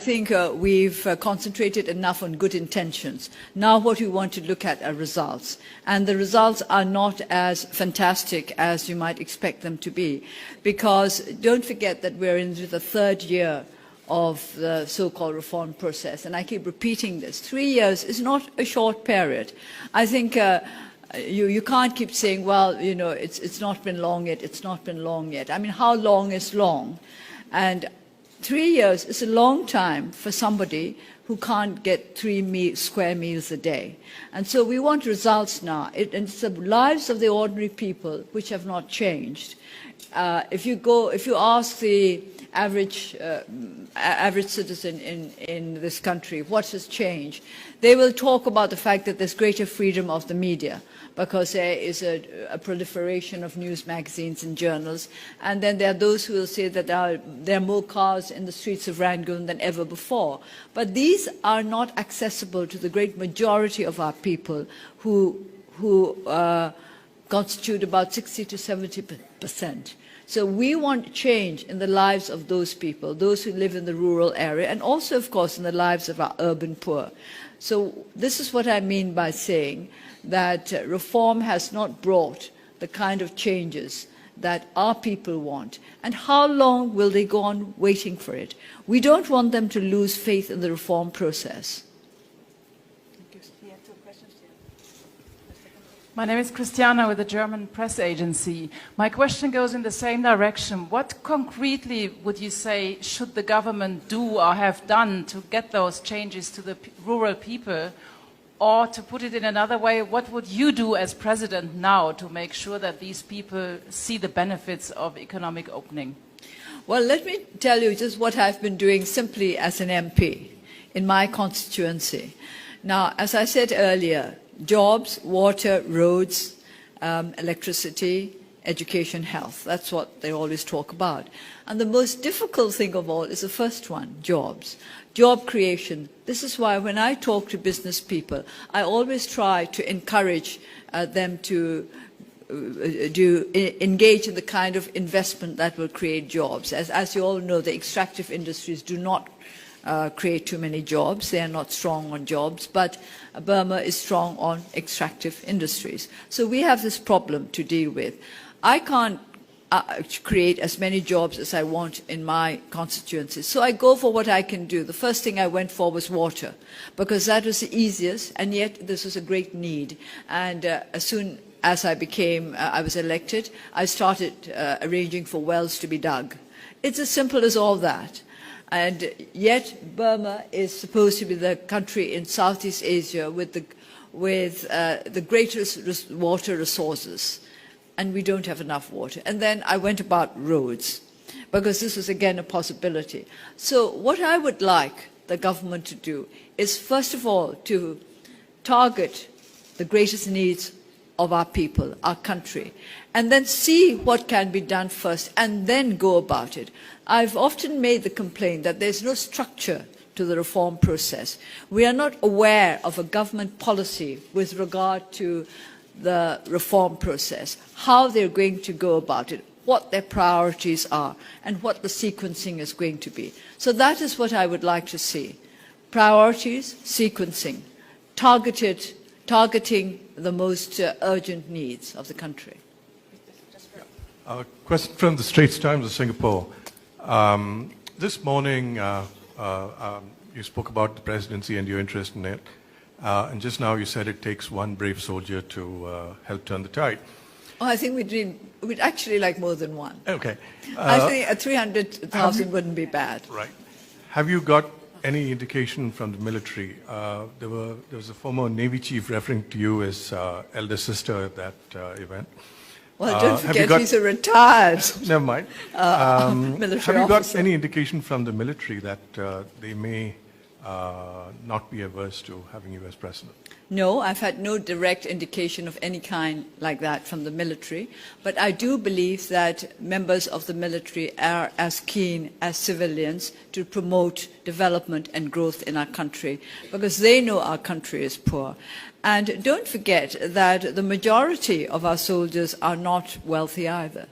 think we've concentrated enough on good intentions. Now what we want to look at are results. And the results are not as fantastic as you might expect them to be. Because don't forget that we're into the third year of the so-called reform process. And I keep repeating this. 3 years is not a short period. I think you can't keep saying, well, you know, it's not been long yet, it's not been long yet. I mean, how long is long? And 3 years is a long time for somebody who can't get square meals a day. And so we want results now. And it's the lives of the ordinary people which have not changed. If you ask the average citizen in this country what has changed, they will talk about the fact that there's greater freedom of the media, because there is a proliferation of news magazines and journals. And then there are those who will say that there are more cars in the streets of Rangoon than ever before. But these are not accessible to the great majority of our people who constitute about 60 to 70%. So we want change in the lives of those people, those who live in the rural area, and also, of course, in the lives of our urban poor. So this is what I mean by saying that reform has not brought the kind of changes that our people want. And how long will they go on waiting for it? We don't want them to lose faith in the reform process. My name is Christiana with the German press agency. My question goes in the same direction. What concretely would you say should the government do or have done to get those changes to the rural people? Or to put it in another way, what would you do as president now to make sure that these people see the benefits of economic opening? Well, let me tell you just what I've been doing simply as an MP in my constituency. Now, as I said earlier, jobs, water, roads, electricity, education, health. That's what they always talk about. And the most difficult thing of all is the first one, jobs. Job creation. This is why when I talk to business people, I always try to encourage them to engage in the kind of investment that will create jobs. As you all know, the extractive industries do not create too many jobs. They are not strong on jobs, but Burma is strong on extractive industries. So we have this problem to deal with. I can't create as many jobs as I want in my constituency. So I go for what I can do. The first thing I went for was water, because that was the easiest, and yet this was a great need. And as soon as I was elected, I started arranging for wells to be dug. It's as simple as all that. And yet Burma is supposed to be the country in Southeast Asia with the greatest water resources. And we don't have enough water. And then I went about roads, because this was again a possibility. So what I would like the government to do is, first of all, to target the greatest needs of our people, our country, and then see what can be done first, and then go about it. I've often made the complaint that there's no structure to the reform process. We are not aware of a government policy with regard to the reform process, how they're going to go about it, what their priorities are, and what the sequencing is going to be. So that is what I would like to see. Priorities, sequencing, targeting the most urgent needs of the country. A question from the Straits Times of Singapore. This morning, you spoke about the presidency and your interest in it. And just now you said it takes one brave soldier to help turn the tide. Oh, I think we'd actually like more than one. Okay. I think 300,000 wouldn't be bad. Right. Have you got any indication from the military? There was a former Navy chief referring to you as elder sister at that event. Well, don't forget he's a retired never mind. military Have you got officer. any indication from the military that they may not be averse to having you as president? No, I've had no direct indication of any kind like that from the military. But I do believe that members of the military are as keen as civilians to promote development and growth in our country, because they know our country is poor. And don't forget that the majority of our soldiers are not wealthy either.